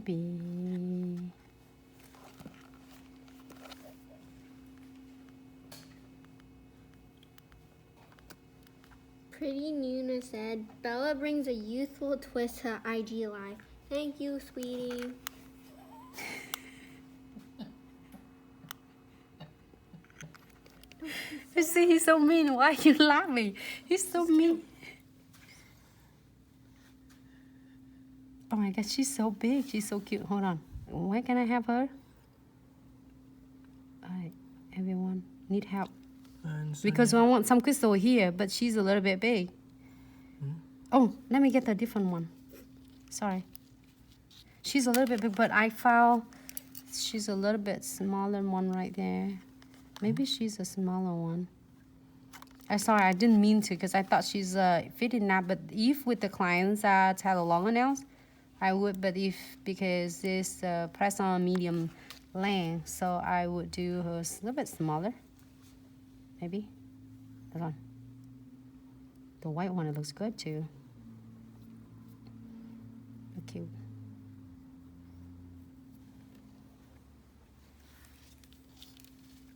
Maybe. Pretty Nuna said, Bella brings a youthful twist to IG Live. Thank you, sweetie. You see, he's so mean. Why are you laughing? He's so mean. Oh my God, she's so big. She's so cute. Hold on. Where can I have her? Alright, everyone need help. Because I want some crystal here, but she's a little bit big. Oh, let me get a different one. Sorry. She's a little bit big, but I found she's a little bit smaller one right there. Maybe she's a smaller one. I'm sorry, I didn't mean to because I thought she's fitting now. But if with the clients that have a longer nails, I would. But if because this press on medium length, so I would do her a little bit smaller. Maybe. Hold on. The white one, it looks good too. Cute.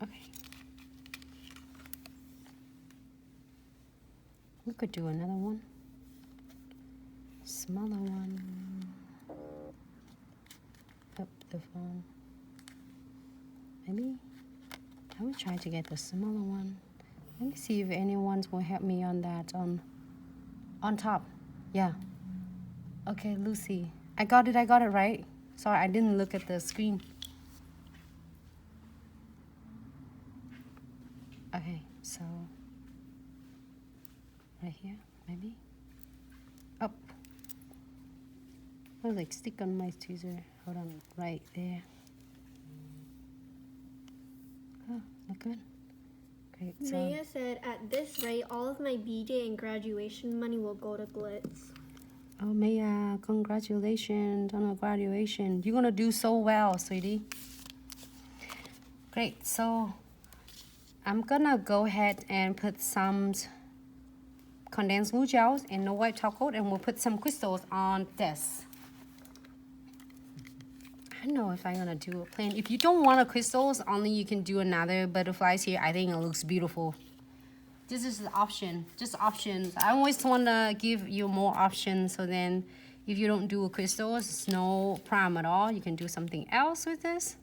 Okay. We could do another one. Smaller one. Up the phone. Maybe I will try to get the smaller one. Let me see if anyone will help me on that on top. Yeah. Okay, Lucy. I got it right. Sorry, I didn't look at the screen. Okay, so right here, maybe. Up. Oh, like stick on my tweezer. Hold on, right there. Oh, look good. Great. So Maya said, at this rate, all of my BJ and graduation money will go to Glitz. oh, Maya, congratulations on your graduation. You're gonna do so well, sweetie. Great. So I'm gonna go ahead and put some condensed glue gels and no white top coat, and we'll put some crystals on this. I don't know if I'm gonna do a plain. If you don't want a crystals, only you can do another butterflies here. I think it looks beautiful. This is the option, just options. I always want to give you more options, so then if you don't do a crystals, it's no problem at all. You can do something else with this.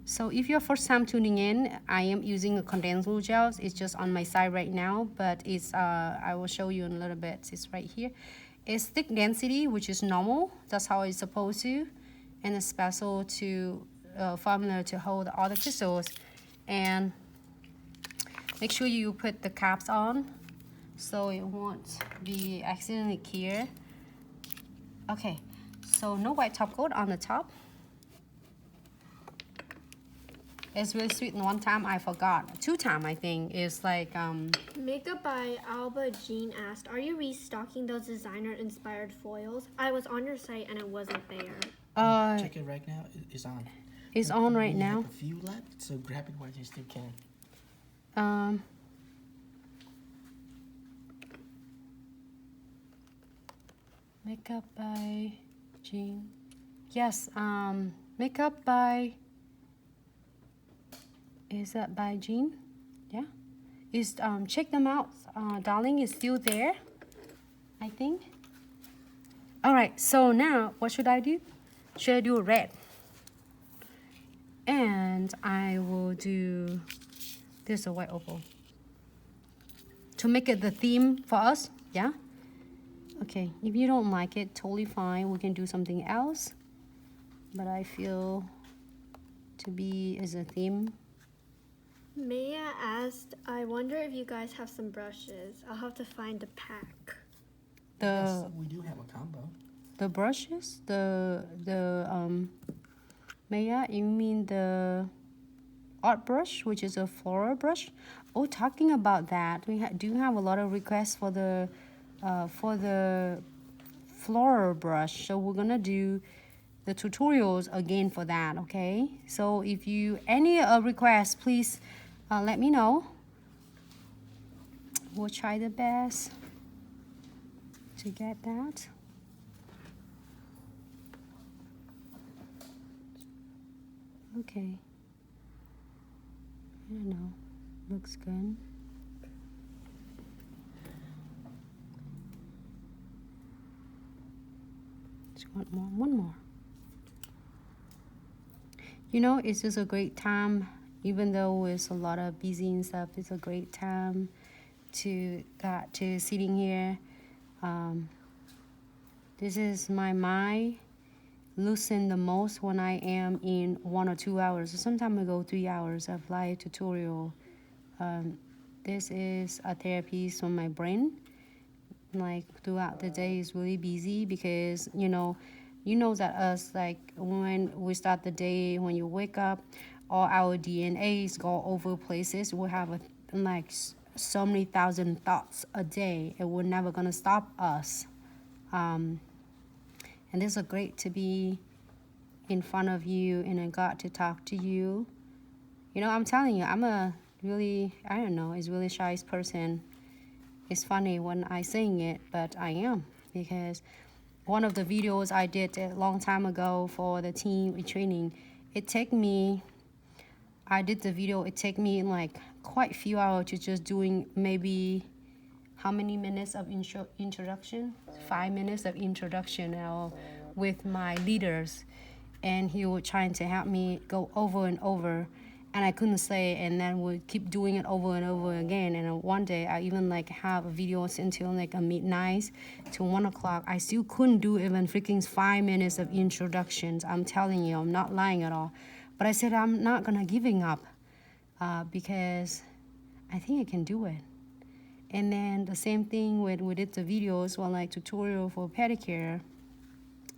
So if you're first time tuning in, I am using a condensed glue gels. It's just on my side right now, but it's I will show you in a little bit. It's right here. It's thick density, which is normal. That's how it's supposed to. And a special to formula to hold all the crystals. And make sure you put the caps on so it won't be accidentally clear. Okay, so no white top coat on the top. It's really sweet. And one time I forgot. 2 times I think. It's like Makeup by Alba Jean asked, are you restocking those designer-inspired foils? I was on your site and it wasn't there. Check it right now. It's on. It's on right now. Have a few left, so grab it while you still can. Makeup by Jean. Yes. Makeup by. Is that by Jean? Yeah. Is check them out. Darling is still there, I think. All right. So now what should I do? Should I do a red? And I will do this a white opal to make it the theme for us. Yeah. Okay. If you don't like it, totally fine. We can do something else. But I feel to be as a theme. Maya asked, I wonder if you guys have some brushes. I'll have to find a pack. Yes, we do have a combo. The brushes, Maya, you mean the art brush, which is a floral brush? Oh, talking about that, we do have a lot of requests for the floral brush. So we're gonna do the tutorials again for that. Okay. So if you any requests, please let me know. we'll try the best to get that. Okay. I don't know. Looks good. Just want more. One more. You know, it's just a great time, even though it's a lot of busy and stuff. It's a great time to sitting here. This is my mind loosen the most when I am in 1 or 2 hours. Sometimes I go 3 hours of live tutorial. This is a therapy for my brain. Like throughout the day is really busy because you know that us, like when we start the day, when you wake up, all our DNAs go over places. We have like so many thousand thoughts a day, and we're never gonna stop us. And it's a great to be in front of you and I got to talk to you. You know, I'm telling you, I'm a really, I don't know, is really shy person. It's funny when I sing it, but I am, because one of the videos I did a long time ago for the team training, I did the video, it took me like quite a few hours to just doing maybe how many minutes of introduction? 5 minutes of introduction with my leaders. And he was trying to help me go over and over. And I couldn't say, and then would keep doing it over and over again. And one day I even like have a video until like a midnight to 1 o'clock. I still couldn't do even freaking 5 minutes of introductions. I'm telling you, I'm not lying at all. But I said I'm not gonna giving up because I think I can do it. And then the same thing when we did the videos, well, like tutorial for pedicure,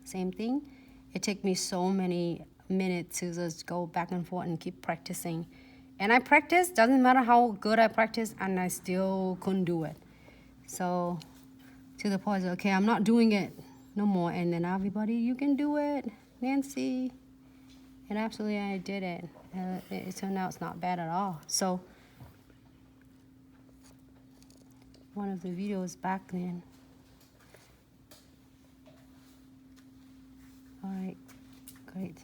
same thing. It took me so many minutes to just go back and forth and keep practicing. And I practice, doesn't matter how good I practice, and I still couldn't do it. So to the point, okay, I'm not doing it no more. And then everybody, you can do it, Nancy. And absolutely I did it. It turned out it's not bad at all. So one of the videos back then. All right, great.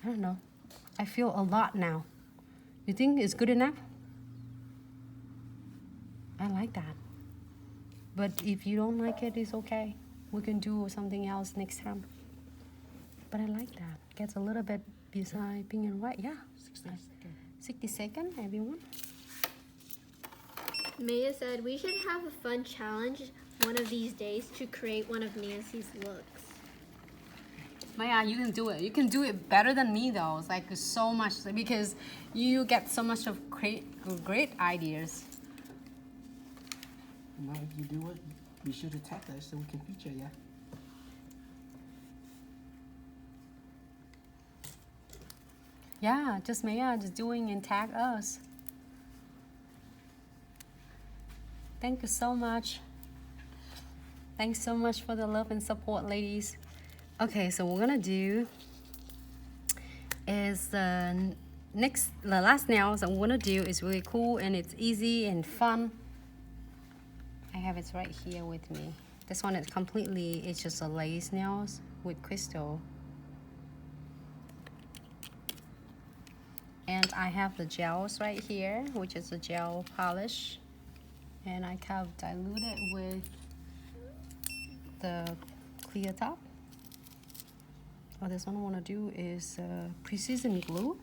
I don't know. I feel a lot now. You think it's good enough? I like that. But if you don't like it, it's okay. We can do something else next time. But I like that. Gets a little bit beside pink and white. Yeah. 60 seconds, everyone. Maya said we should have a fun challenge one of these days to create one of Nancy's looks. Maya, you can do it. You can do it better than me, though. It's like so much, because you get so much of great ideas. Now, if you do it, be sure to tag us so we can feature you. Yeah, just Maya, just doing and tag us. Thank you so much. Thanks so much for the love and support, ladies. Okay, so what we're gonna do is the last nails I'm gonna do is really cool and it's easy and fun. I have it right here with me. This one is it's just a lace nails with crystal. And I have the gels right here, which is a gel polish. And I kind of dilute it with the clear top. Oh, this one I want to do is precision glue.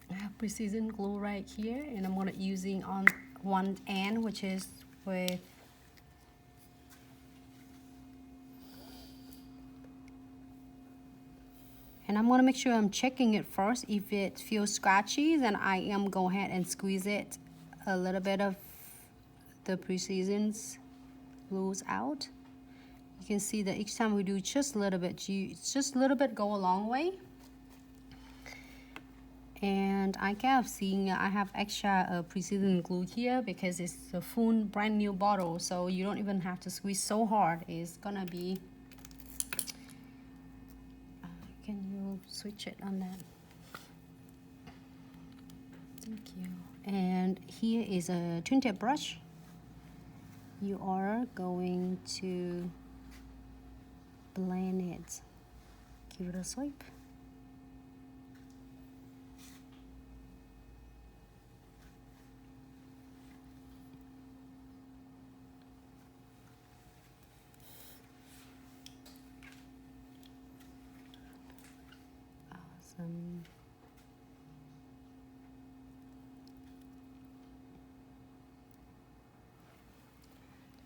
I have precision glue right here, and I'm gonna using on one end, which is with and I'm gonna make sure I'm checking it first. If it feels scratchy, then I am go ahead and squeeze it a little bit of the precision glues out. You can see that each time we do just a little bit, just a little bit go a long way. And I kept seeing I have extra precision glue here because it's a full brand new bottle, so you don't even have to squeeze so hard. It's gonna be. Can you switch it on that? Thank you. And here is a twin tip brush. You are going to blend it. Give it a swipe. Awesome.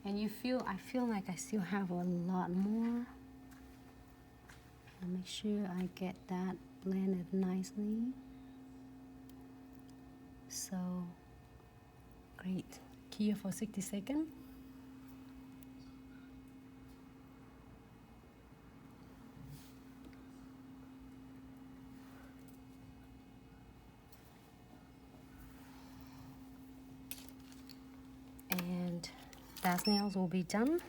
And I feel like I still have a lot more. I'll make sure I get that blended nicely. So, great. Here for 60 seconds. And that nails will be done.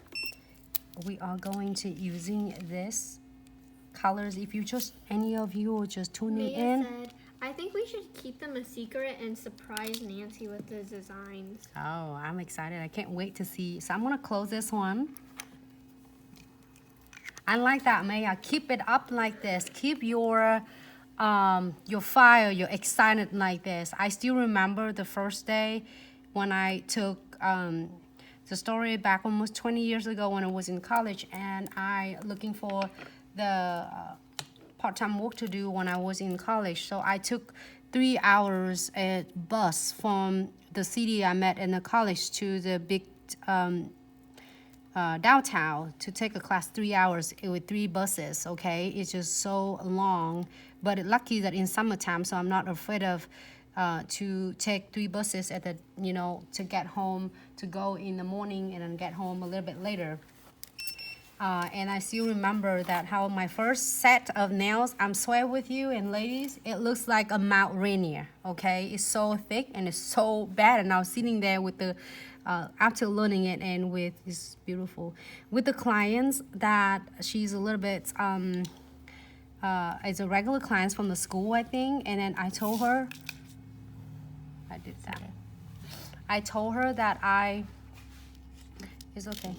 We are going to using this colors. If you just any of you are just tuning Mia in. said, I think we should keep them a secret and surprise Nancy with the designs. Oh, I'm excited. I can't wait to see. So I'm gonna close this one. I like that, Maya. Keep it up like this. Keep your fire, you're excited like this. I still remember the first day when I took the story back almost 20 years ago when I was in college, and I looking for the part-time work to do when I was in college. So I took 3 hours at bus from the city I met in the college to the big downtown to take a class 3 hours with 3 buses. Okay, it's just so long, but lucky that in summertime, so I'm not afraid of to take 3 buses at the to get home, to go in the morning and then get home a little bit later. And I still remember that how my first set of nails, I'm swear with you, and ladies, it looks like a Mount Rainier, okay? It's so thick and it's so bad, and I was sitting there with the, after learning it, and with, it's beautiful. With the clients that she's a little bit, it's a regular clients from the school, I think, and then I told her, I did that. I told her that it's okay.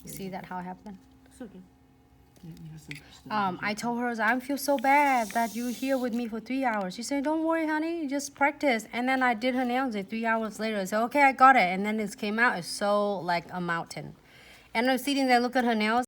You see that how it happened? It's okay. I told her, I feel so bad that you're here with me for 3 hours. She said, don't worry, honey, you just practice. And then I did her nails, and 3 hours later, I said, okay, I got it. And then it came out, it's so like a mountain. And I'm sitting there, look at her nails.